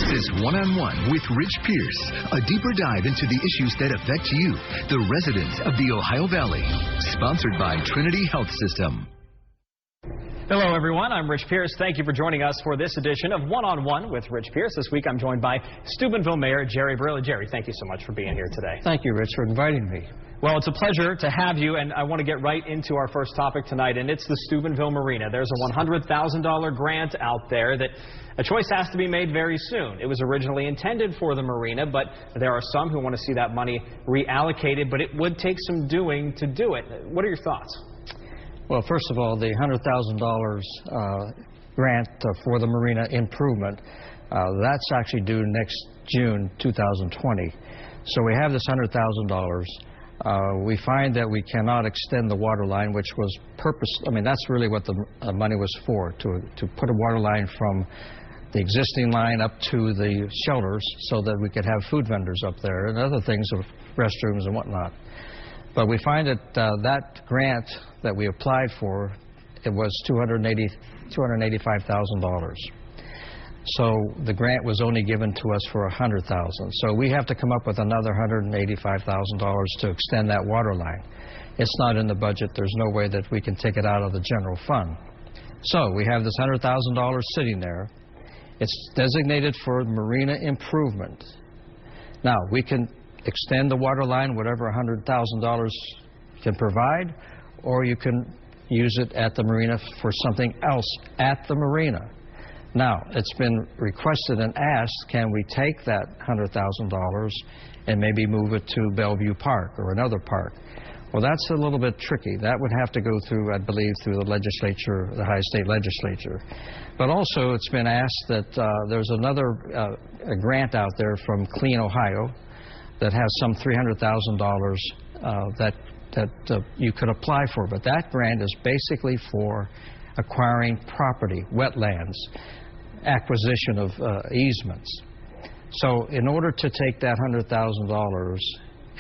This is One-on-One with Rich Pierce, a deeper dive into the issues that affect you, the residents of the Ohio Valley. Sponsored by Trinity Health System. Hello, everyone. I'm Rich Pierce. Thank you for joining us for this edition of One-on-One with Rich Pierce. This week, I'm joined by Steubenville Mayor Jerry Barilla. Jerry, thank you so much for being here today. Thank you, Rich, for inviting me. Well, it's a pleasure to have you, and I want to get right into our first topic tonight, and it's the Steubenville Marina. There's a $100,000 grant out there that a choice has to be made very soon. It was originally intended for the marina, but there are some who want to see that money reallocated, but it would take some doing to do it. What are your thoughts? Well, first of all, the $100,000 grant for the marina improvement, that's actually due next June 2020. So we have this $100,000. We find that we cannot extend the water line, which was that's really what the money was for, to put a water line from the existing line up to the shelters so that we could have food vendors up there and other things, restrooms and whatnot. But we find that that grant that we applied for, it was $285,000. So the grant was only given to us for $100,000. So we have to come up with another $185,000 to extend that water line. It's not in the budget. There's no way that we can take it out of the general fund. So we have this $100,000 sitting there. It's designated for marina improvement. Now, we can extend the water line, whatever $100,000 can provide, or you can use it at the marina for something else at the marina. Now, it's been requested and asked, can we take that $100,000 and maybe move it to Bellevue Park or another park? Well, that's a little bit tricky. That would have to go through, I believe, through the legislature, the Ohio State Legislature. But also, it's been asked that there's another a grant out there from Clean Ohio that has some $300,000 that you could apply for. But that grant is basically for acquiring property, wetlands, acquisition of easements. So in order to take that $100,000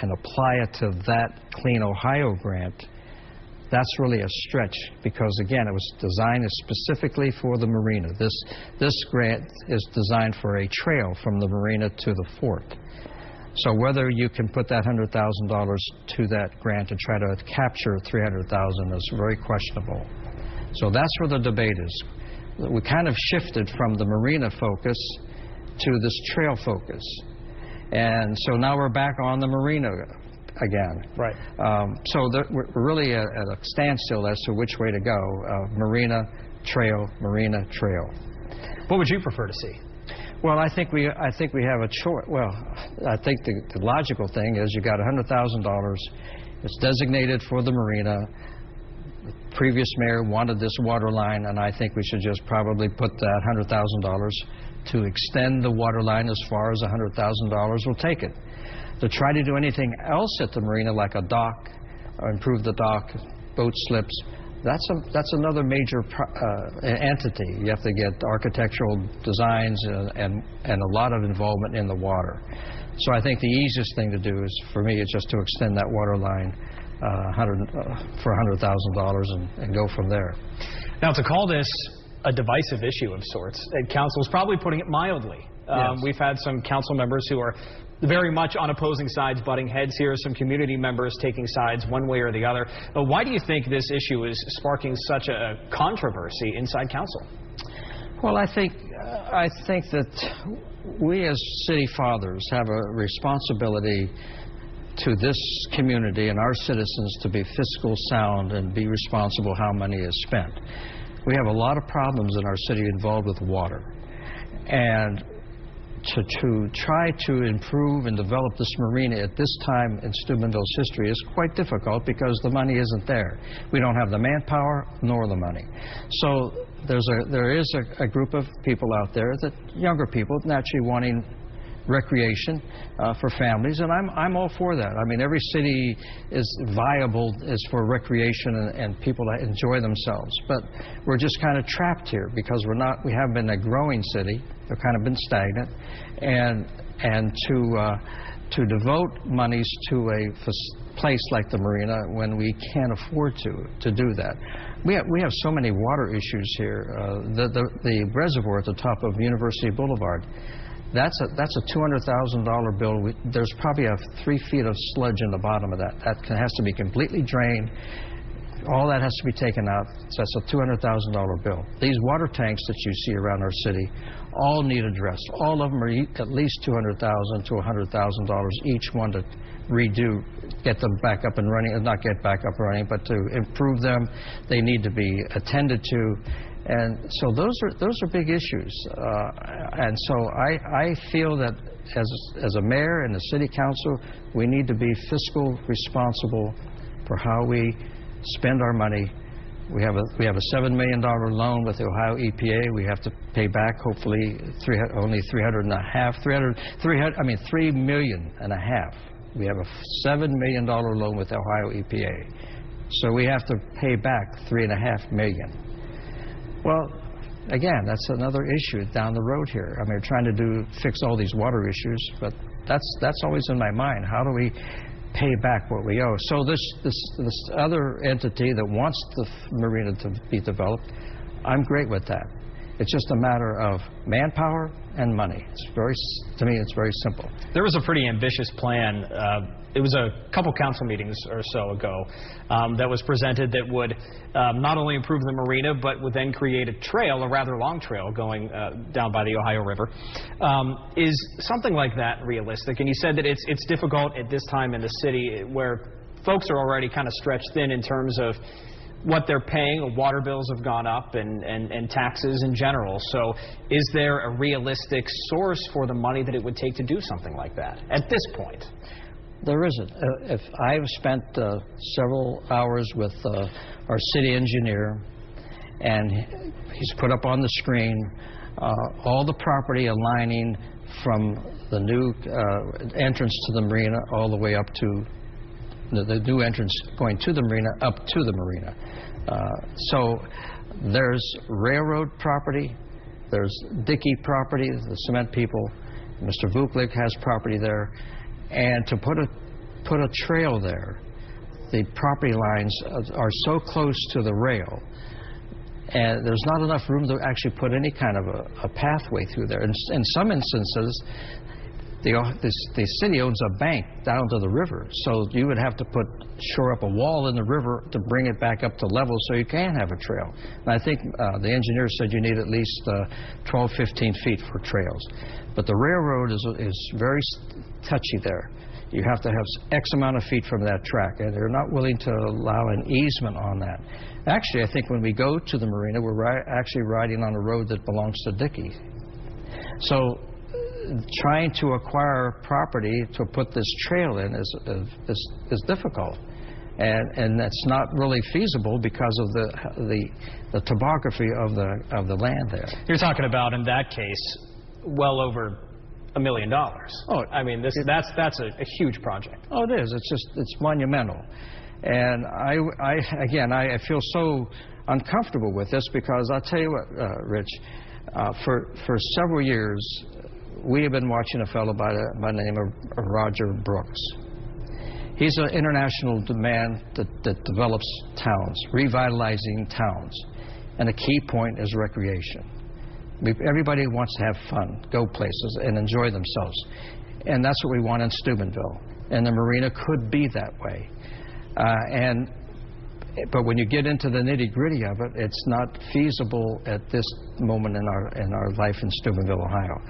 and apply it to that Clean Ohio grant, that's really a stretch because, again, it was designed specifically for the marina. This grant is designed for a trail from the marina to the fort. So whether you can put that $100,000 to that grant and try to capture $300,000 is very questionable. So that's where the debate is. We kind of shifted from the marina focus to this trail focus. And so now we're back on the marina again. Right. So we're really at a standstill as to which way to go. Marina, trail, marina, trail. What would you prefer to see? Well, I think we have a choice. Well, I think the logical thing is you got $100,000. It's designated for the marina. The previous mayor wanted this water line, and I think we should just probably put that $100,000 to extend the water line as far as $100,000 will take it. To try to do anything else at the marina, like a dock, or improve the dock, boat slips, that's another major entity. You have to get architectural designs and a lot of involvement in the water. So I think the easiest thing to do is, for me, is just to extend that water line for $100,000 and go from there. Now, to call this a divisive issue of sorts, council's probably putting it mildly. Yes. We've had some council members who are very much on opposing sides, butting heads here, some community members taking sides one way or the other. But why do you think this issue is sparking such a controversy inside council? Well, I think that we as city fathers have a responsibility to this community and our citizens to be fiscal sound and be responsible how money is spent. We have a lot of problems in our city involved with water. And to try to improve and develop this marina at this time in Steubenville's history is quite difficult because the money isn't there. We don't have the manpower nor the money. So there is a group of people out there, that younger people, naturally wanting recreation for families, and I'm all for that. I mean, every city is viable as for recreation and people to enjoy themselves. But we're just kind of trapped here because we haven't been a growing city. We've kind of been stagnant, and to devote monies to a place like the marina when we can't afford to do that. We have so many water issues here. The reservoir at the top of University Boulevard, That's a $200,000 bill. There's probably 3 feet of sludge in the bottom of that. That has to be completely drained. All that has to be taken out. So that's a $200,000 bill. These water tanks that you see around our city all need addressed. All of them are at least $200,000 to $100,000 each one to redo, get them back up and running, not get back up and running, but to improve them. They need to be attended to. And so those are big issues. And so I feel that as a mayor and a city council, we need to be fiscal responsible for how we spend our money. We have a $7 million loan with the Ohio EPA. We have to pay back hopefully only $3 million and a half. We have a $7 million loan with the Ohio EPA. So we have to pay back $3.5 million. Well, again, that's another issue down the road here. I mean, we're trying to fix all these water issues, but that's always in my mind. How do we pay back what we owe? So this other entity that wants the marina to be developed, I'm great with that. It's just a matter of manpower and money. To me, it's very simple. There was a pretty ambitious plan. It was a couple council meetings or so ago that was presented that would not only improve the marina, but would then create a trail, a rather long trail, going down by the Ohio River. Is something like that realistic? And you said that it's difficult at this time in the city where folks are already kind of stretched thin in terms of what they're paying. Water bills have gone up and taxes in general. So is there a realistic source for the money that it would take to do something like that at this point? There isn't. If I've spent several hours with our city engineer, and he's put up on the screen all the property aligning from the new entrance to the marina all the way up to the new entrance going to the marina up to the marina. So there's railroad property, there's Dickey property, the cement people. Mr. Vuklik has property there. And to put a trail there, the property lines are so close to the rail, and there's not enough room to actually put any kind of a pathway through there. In some instances, the city owns a bank down to the river, so you would have to shore up a wall in the river to bring it back up to level so you can have a trail. And I think the engineer said you need at least 12, 15 feet for trails. But the railroad is very touchy there. You have to have X amount of feet from that track, and they're not willing to allow an easement on that. Actually, I think when we go to the marina, we're actually riding on a road that belongs to Dickey. So trying to acquire property to put this trail in is difficult, and that's not really feasible because of the topography of the land there. You're talking about, in that case, well over $1 million. Oh, I mean, that's a huge project. Oh, it is. It's monumental, and I feel so uncomfortable with this because I'll tell you what, Rich, for several years we have been watching a fellow by the name of Roger Brooks. He's an international man that develops towns, revitalizing towns, and a key point is recreation. Everybody wants to have fun, go places, and enjoy themselves. And that's what we want in Steubenville. And the marina could be that way. But when you get into the nitty-gritty of it, it's not feasible at this moment in our life in Steubenville, Ohio.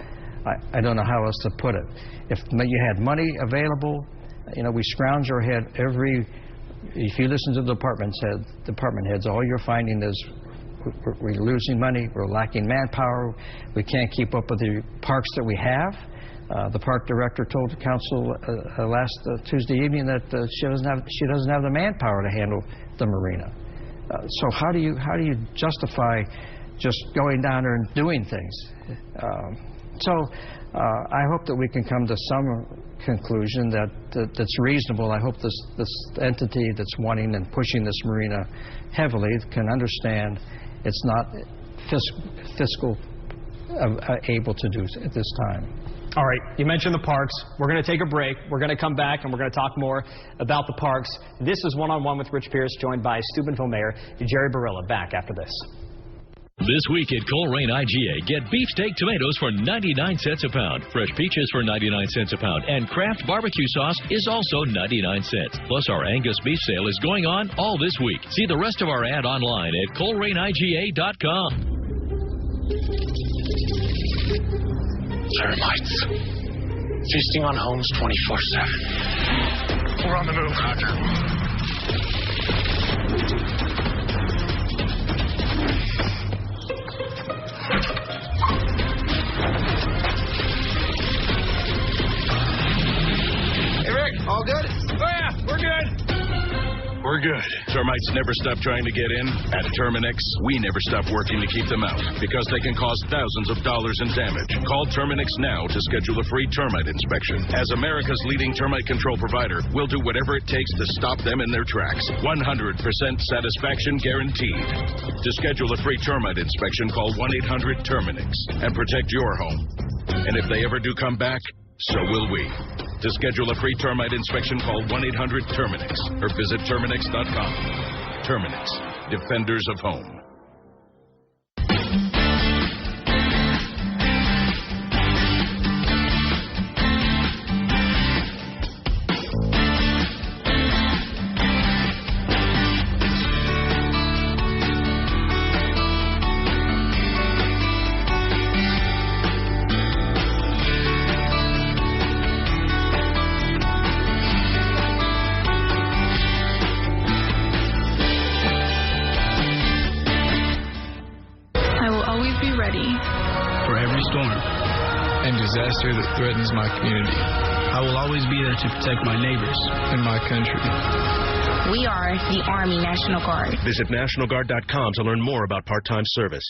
I don't know how else to put it. If you had money available, we scrounge our head if you listen to the department heads, all you're finding is we're losing money, we're lacking manpower, we can't keep up with the parks that we have. The park director told the council last Tuesday evening that she doesn't have the manpower to handle the marina. So how do you justify just going down there and doing things? So I hope that we can come to some conclusion that's reasonable. I hope this entity that's wanting and pushing this marina heavily can understand it's not fiscal able to do at this time. All right, you mentioned the parks. We're going to take a break. We're going to come back and we're going to talk more about the parks. This is One-on-One with Rich Pierce, joined by Steubenville Mayor Jerry Barilla. Back after this. This week at Coleraine IGA, get beefsteak tomatoes for 99 cents a pound, fresh peaches for 99 cents a pound, and Kraft barbecue sauce is also 99 cents. Plus, our Angus beef sale is going on all this week. See the rest of our ad online at ColeraneIGA.com. Termites. Feasting on homes 24/7. We're on the move. Roger. All good? Oh, yeah, we're good. We're good. Termites never stop trying to get in. At Terminix, we never stop working to keep them out because they can cause thousands of dollars in damage. Call Terminix now to schedule a free termite inspection. As America's leading termite control provider, we'll do whatever it takes to stop them in their tracks. 100% satisfaction guaranteed. To schedule a free termite inspection, call 1-800-TERMINIX and protect your home. And if they ever do come back, so will we. To schedule a free termite inspection, call 1-800-TERMINIX or visit Terminix.com. Terminix, defenders of home. Disaster that threatens my community. I will always be there to protect my neighbors and my country. We are the Army National Guard. Visit nationalguard.com to learn more about part-time service.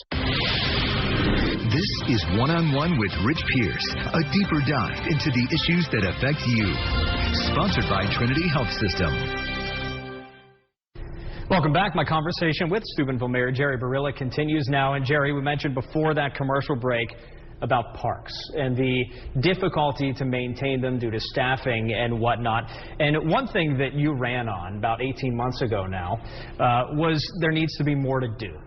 This is One-on-One with Rich Pierce, a deeper dive into the issues that affect you. Sponsored by Trinity Health System. Welcome back. My conversation with Steubenville Mayor Jerry Barilla continues now. And Jerry, we mentioned before that commercial break about parks and the difficulty to maintain them due to staffing and whatnot. And one thing that you ran on about 18 months ago now was there needs to be more to do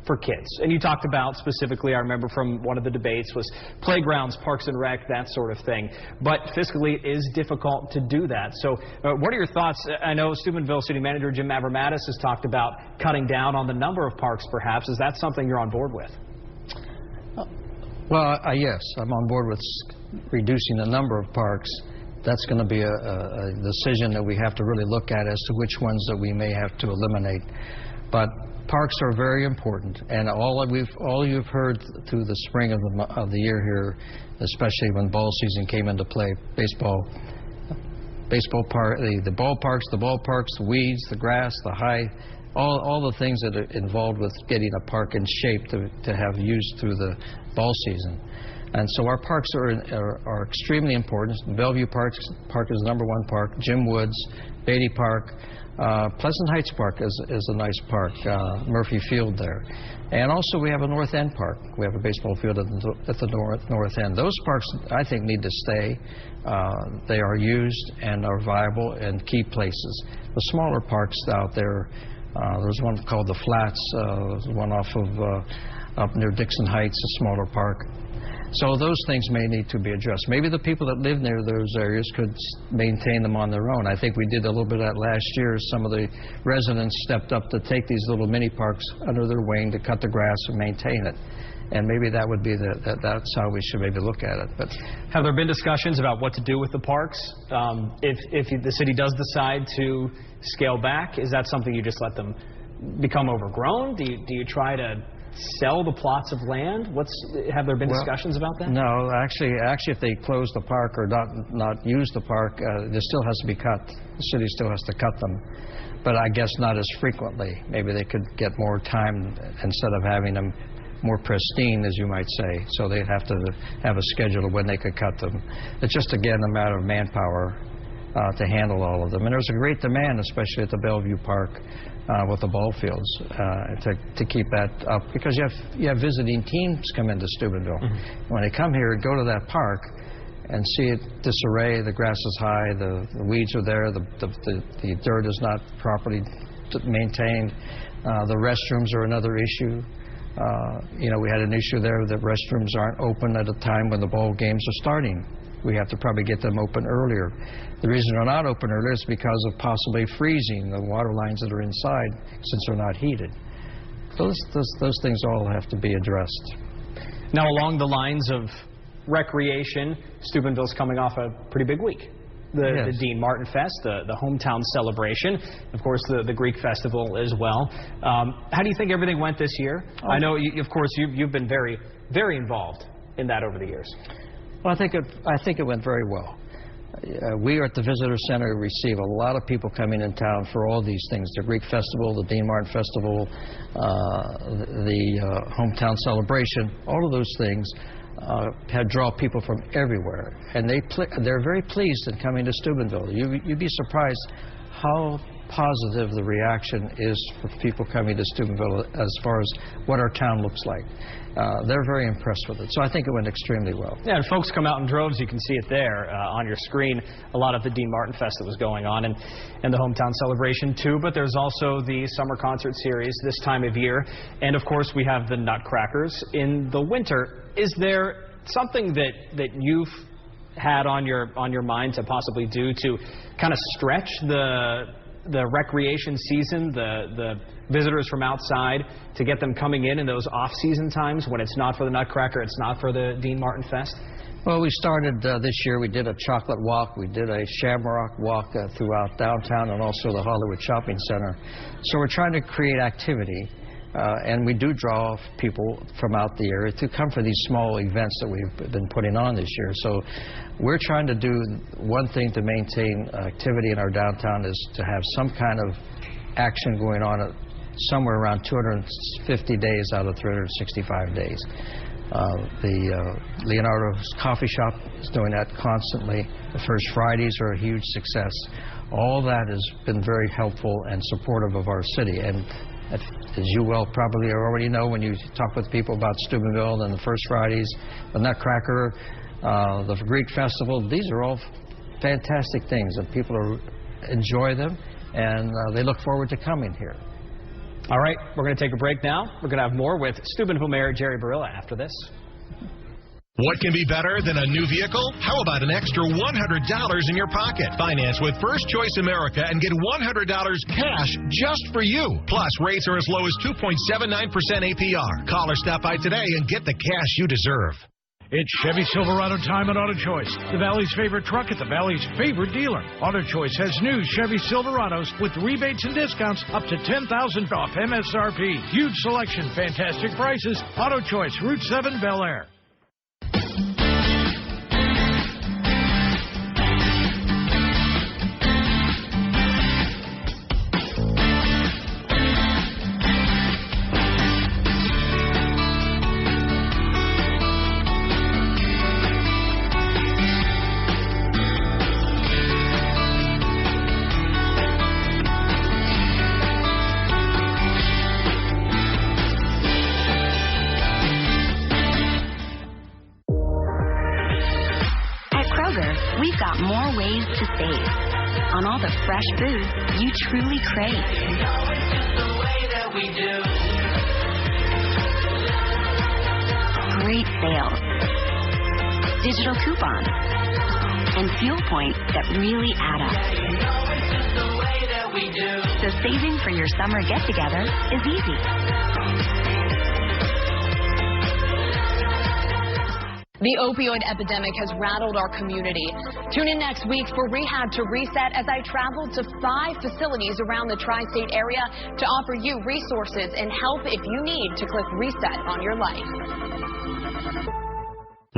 for kids. And you talked about specifically, I remember from one of the debates, was playgrounds, parks and rec, that sort of thing. But fiscally it is difficult to do that. So what are your thoughts? I know Steubenville City Manager Jim Mavromatis has talked about cutting down on the number of parks perhaps. Is that something you're on board with? Well, yes, I'm on board with reducing the number of parks. That's going to be a decision that we have to really look at as to which ones that we may have to eliminate. But parks are very important, and all you've heard through the spring of the year here, especially when ball season came into play, baseball park, the ballparks, the weeds, the grass, the height. All the things that are involved with getting a park in shape to have used through the ball season. And so our parks are extremely important. Bellevue Park is the #1 park. Jim Woods, Beatty Park, Pleasant Heights Park is a nice park, Murphy Field there. And also we have a North End Park. We have a baseball field at the North End. Those parks, I think, need to stay. They are used and are viable and key places. The smaller parks out there, there's one called the Flats, one off of up near Dixon Heights, a smaller park. So those things may need to be addressed. Maybe the people that live near those areas could maintain them on their own. I think we did a little bit of that last year. Some of the residents stepped up to take these little mini parks under their wing to cut the grass and maintain it. And maybe that would be that's how we should maybe look at it. But have there been discussions about what to do with the parks? If the city does decide to scale back, is that something you just let them become overgrown? Do you try to sell the plots of land? Have there been discussions about that? No, actually, if they close the park or not use the park, there still has to be cut. The city still has to cut them, but I guess not as frequently. Maybe they could get more time instead of having them more pristine, as you might say. So they'd have to have a schedule of when they could cut them. It's just, again, a matter of manpower to handle all of them. And there's a great demand, especially at the Bellevue Park with the ball fields, to keep that up. Because you have visiting teams come into Steubenville. Mm-hmm. When they come here, go to that park and see it disarray. The grass is high, the weeds are there, the dirt is not properly maintained. The restrooms are another issue. We had an issue there that restrooms aren't open at a time when the ball games are starting. We have to probably get them open earlier. The reason they're not open earlier is because of possibly freezing the water lines that are inside since they're not heated. Those things all have to be addressed. Now, along the lines of recreation, Steubenville's coming off a pretty big week. The Dean Martin Fest, the hometown celebration, of course, the Greek festival as well. How do you think everything went this year? I know, you've been very, very involved in that over the years. Well, I think it went very well. We are at the Visitor Center receive a lot of people coming in town for all these things: the Greek Festival, the Dean Martin Festival, the hometown celebration. All of those things draw people from everywhere, and they're very pleased in coming to Steubenville. You'd be surprised how positive the reaction is for people coming to Steubenville as far as what our town looks like. They're very impressed with it, so I think it went extremely well. Yeah, and folks come out in droves. You can see it there on your screen. A lot of the Dean Martin Fest that was going on, and the hometown celebration too. But there's also the summer concert series this time of year, and of course we have the Nutcrackers in the winter. Is there something that you've had on your mind to possibly do to kind of stretch the recreation season, the visitors from outside, to get them coming in those off-season times when it's not for the Nutcracker, it's not for the Dean Martin Fest? Well, we started this year. We did a chocolate walk. We did a shamrock walk throughout downtown and also the Hollywood Shopping Center. So we're trying to create activity, and we do draw people from out the area to come for these small events that we've been putting on this year. So we're trying to do one thing to maintain activity in our downtown is to have some kind of action going on somewhere around 250 days out of 365 days. The Leonardo's Coffee Shop is doing that constantly. The First Fridays are a huge success. All that has been very helpful and supportive of our city. And as you well probably already know when you talk with people about Steubenville and the First Fridays, the Nutcracker, the Greek Festival, these are all fantastic things, and people enjoy them, and they look forward to coming here. All right, we're going to take a break now. We're going to have more with Steubenville Mayor Jerry Barilla after this. What can be better than a new vehicle? How about an extra $100 in your pocket? Finance with First Choice America and get $100 cash just for you. Plus, rates are as low as 2.79% APR. Call or stop by today and get the cash you deserve. It's Chevy Silverado time at Auto Choice, the Valley's favorite truck at the Valley's favorite dealer. Auto Choice has new Chevy Silverados with rebates and discounts up to $10,000 off MSRP. Huge selection, fantastic prices. Auto Choice, Route 7, Bel Air. We've got more ways to save on all the fresh food you truly crave. You know it's just the way that we do. Great sales, digital coupons, and fuel points that really add up. You know it's just the way that we do. So saving for your summer get-together is easy. The opioid epidemic has rattled our community. Tune in next week for Rehab to Reset as I travel to 5 facilities around the tri-state area to offer you resources and help if you need to click reset on your life.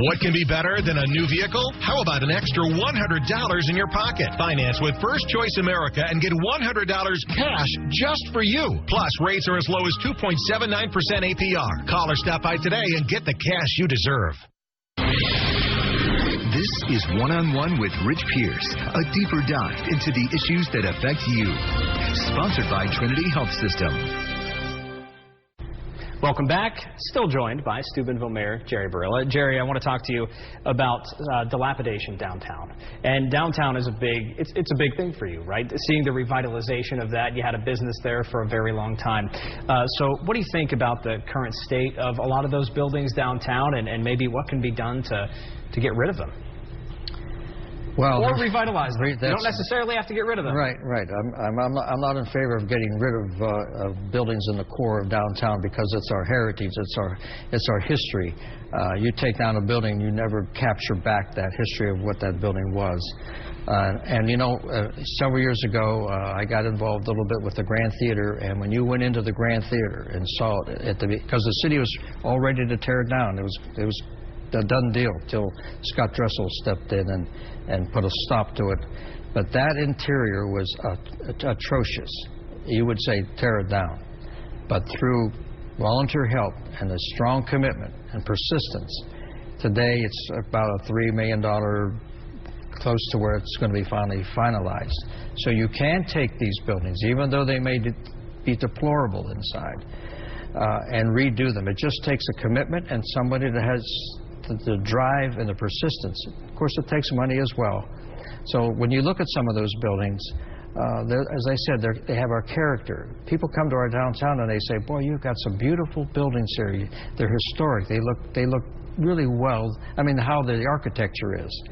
What can be better than a new vehicle? How about an extra $100 in your pocket? Finance with First Choice America and get $100 cash just for you. Plus, rates are as low as 2.79% APR. Call or stop by today and get the cash you deserve. This is One-on-One with Rich Pierce, a deeper dive into the issues that affect you. Sponsored by Trinity Health System. Welcome back. Still joined by Steubenville Mayor Jerry Barilla. Jerry, I want to talk to you about dilapidation downtown. And downtown is it's a big thing for you, right? Seeing the revitalization of that. You had a business there for a very long time. So what do you think about the current state of a lot of those buildings downtown, and maybe what can be done to get rid of them? Well, or revitalize them. You don't necessarily have to get rid of them. Right. I'm not in favor of getting rid of buildings in the core of downtown because it's our heritage, it's our history. You take down a building, you never capture back that history of what that building was. And you know, several years ago, I got involved a little bit with the Grand Theater, and when you went into the Grand Theater and saw it, because the city was all ready to tear it down, it was a done deal till Scott Dressel stepped in and put a stop to it. But that interior was atrocious. You would say tear it down. But through volunteer help and a strong commitment and persistence, today it's about a $3 million, close to where it's going to be finally finalized. So you can take these buildings, even though they may be deplorable inside, and redo them. It just takes a commitment and somebody that has the drive and the persistence. Of course, it takes money as well. So when you look at some of those buildings, as I said, they have our character. People come to our downtown and they say, boy, you've got some beautiful buildings here. They're historic. They look really well. I mean, how the architecture is.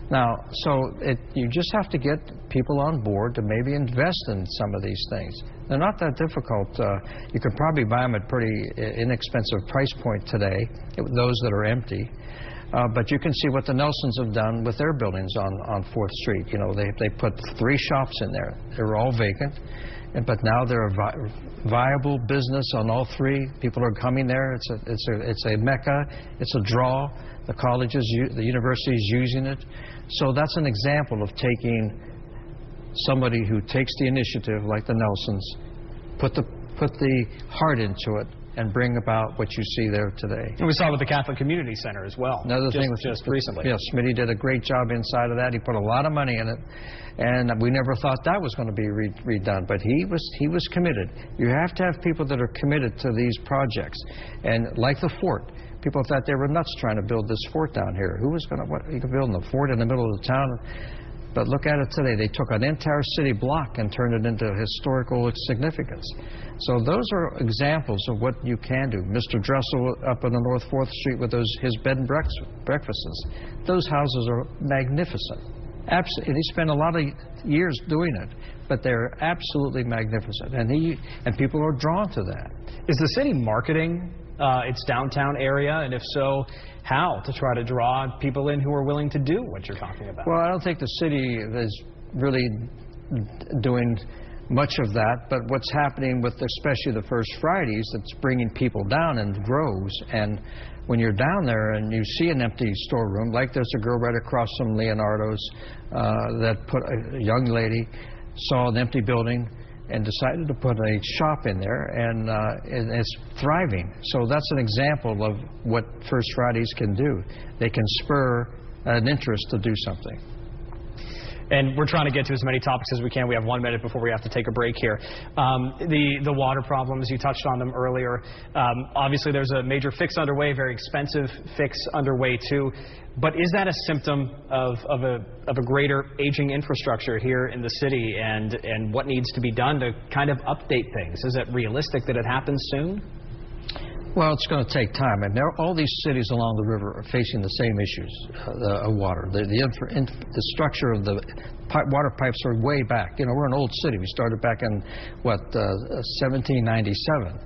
Now, so you just have to get people on board to maybe invest in some of these things. They're not that difficult. You could probably buy them at pretty inexpensive price point today, those that are empty. But you can see what the Nelsons have done with their buildings on 4th Street. You know, they put 3 shops in there. They were all vacant, but now they're a viable business on all 3. People are coming there. It's a mecca. It's a draw. The colleges, the universities using it. So that's an example of taking somebody who takes the initiative, like the Nelsons, put the heart into it, and bring about what you see there today. And we saw with the Catholic Community Center as well. Another thing was just recently. Yes, Smitty did a great job inside of that. He put a lot of money in it, and we never thought that was going to be redone. But he was committed. You have to have people that are committed to these projects, and like the fort. People thought they were nuts trying to build this fort down here. Who was going to, you could build a fort in the middle of the town? But look at it today. They took an entire city block and turned it into historical significance. So those are examples of what you can do. Mr. Dressel up on the North 4th Street with his bed and breakfasts. Those houses are magnificent. Absolutely. He spent a lot of years doing it, but they're absolutely magnificent. And people are drawn to that. Is the city marketing its downtown area, and if so, how to try to draw people in who are willing to do what you're talking about? Well, I don't think the city is really doing much of that, but what's happening with especially the First Fridays, it's bringing people down in droves. And when you're down there and you see an empty storeroom, like there's a girl right across from Leonardo's that put a young lady saw an empty building and decided to put a shop in there, and it's thriving. So that's an example of what First Fridays can do. They can spur an interest to do something. And we're trying to get to as many topics as we can. We have 1 minute before we have to take a break here. The water problems, you touched on them earlier. Obviously, there's a major fix underway, very expensive fix underway too. But is that a symptom of a greater aging infrastructure here in the city, and what needs to be done to kind of update things? Is it realistic that it happens soon? Well, it's going to take time, and all these cities along the river are facing the same issues of water. The structure of the water pipes are way back. You know, we're an old city. We started back in, 1797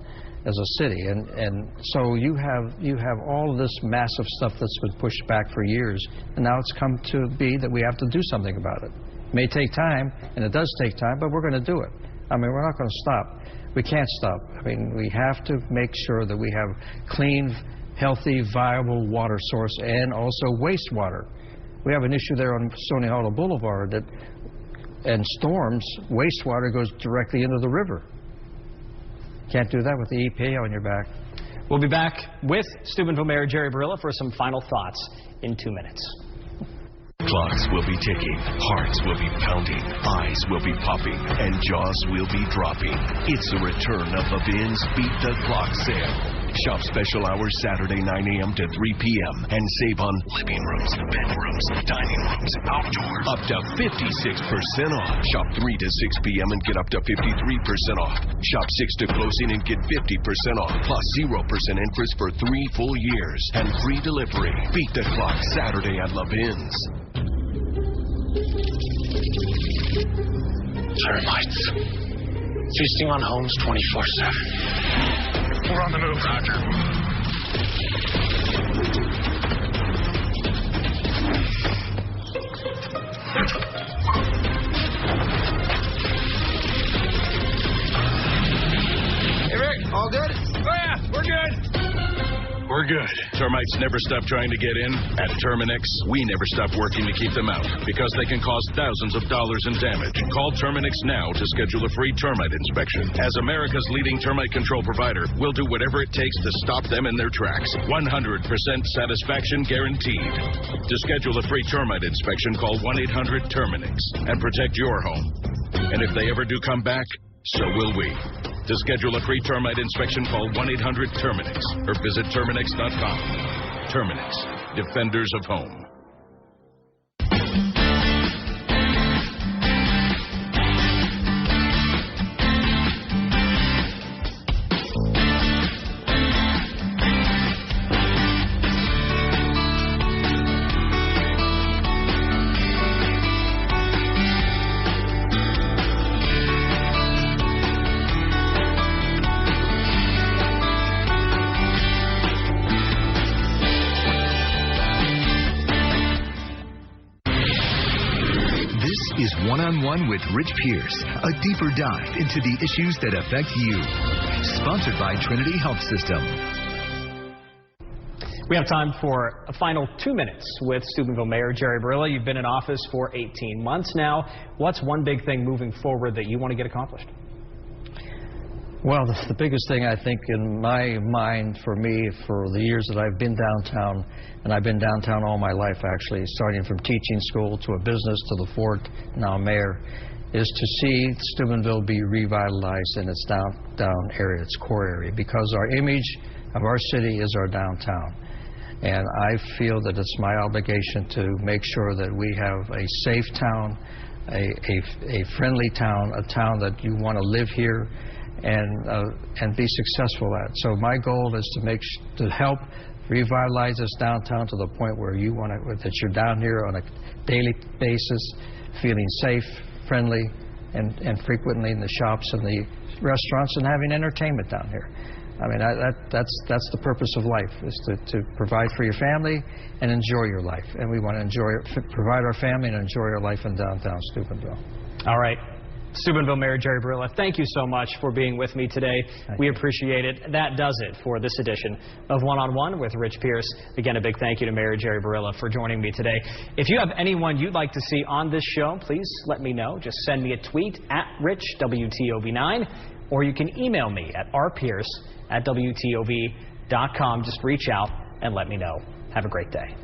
as a city, and so you have all of this massive stuff that's been pushed back for years, and now it's come to be that we have to do something about it. It may take time, and it does take time, but we're going to do it. I mean, we're not going to stop. We can't stop. I mean, we have to make sure that we have clean, healthy, viable water source and also wastewater. We have an issue there on Stony Hollow Boulevard that, and storms, wastewater goes directly into the river. Can't do that with the EPA on your back. We'll be back with Steubenville Mayor Jerry Barilla for some final thoughts in 2 minutes. Clocks will be ticking, hearts will be pounding, eyes will be popping, and jaws will be dropping. It's the return of the Ben's Beat the Clock sale. Shop special hours Saturday 9 a.m. to 3 p.m. and save on living rooms, bedrooms, dining rooms, outdoors. Up to 56% off. Shop 3 to 6 p.m. and get up to 53% off. Shop 6 to closing and get 50% off. Plus 0% interest for 3 full years and free delivery. Beat the clock Saturday at Levin's. Termites. Feasting on homes 24/7. We're on the move, Roger. Hey, Rick, all good? Oh, yeah, we're good. We're good. Termites never stop trying to get in. At Terminix, we never stop working to keep them out because they can cause thousands of dollars in damage. Call Terminix now to schedule a free termite inspection. As America's leading termite control provider, we'll do whatever it takes to stop them in their tracks. 100% satisfaction guaranteed. To schedule a free termite inspection, call 1-800-TERMINIX and protect your home. And if they ever do come back, so will we. To schedule a free termite inspection, call 1-800-TERMINIX or visit Terminix.com. Terminix, defenders of home. Is One-on-One with Rich Pierce, a deeper dive into the issues that affect you. Sponsored by Trinity Health System. We have time for a final 2 minutes with Steubenville Mayor Jerry Barilla. You've been in office for 18 months now. What's one big thing moving forward that you want to get accomplished? Well, the biggest thing I think in my mind for me for the years that I've been downtown, and I've been downtown all my life actually, starting from teaching school to a business to the fort, now mayor, is to see Steubenville be revitalized in its downtown area, its core area, because our image of our city is our downtown. And I feel that it's my obligation to make sure that we have a safe town, a friendly town, a town that you want to live here and be successful at. So my goal is to help revitalize this downtown to the point where you want to, that you're down here on a daily basis, feeling safe, friendly, and frequently in the shops and the restaurants and having entertainment down here. I mean, that's the purpose of life, is to provide for your family and enjoy your life. And we want to provide our family and enjoy our life in downtown Steubenville. All right. Steubenville Mayor Jerry Barilla, thank you so much for being with me today. We appreciate it. That does it for this edition of One-on-One with Rich Pierce. Again, a big thank you to Mayor Jerry Barilla for joining me today. If you have anyone you'd like to see on this show, please let me know. Just send me a tweet at RichWTOV9, or you can email me at rpierce@WTOV.com. Just reach out and let me know. Have a great day.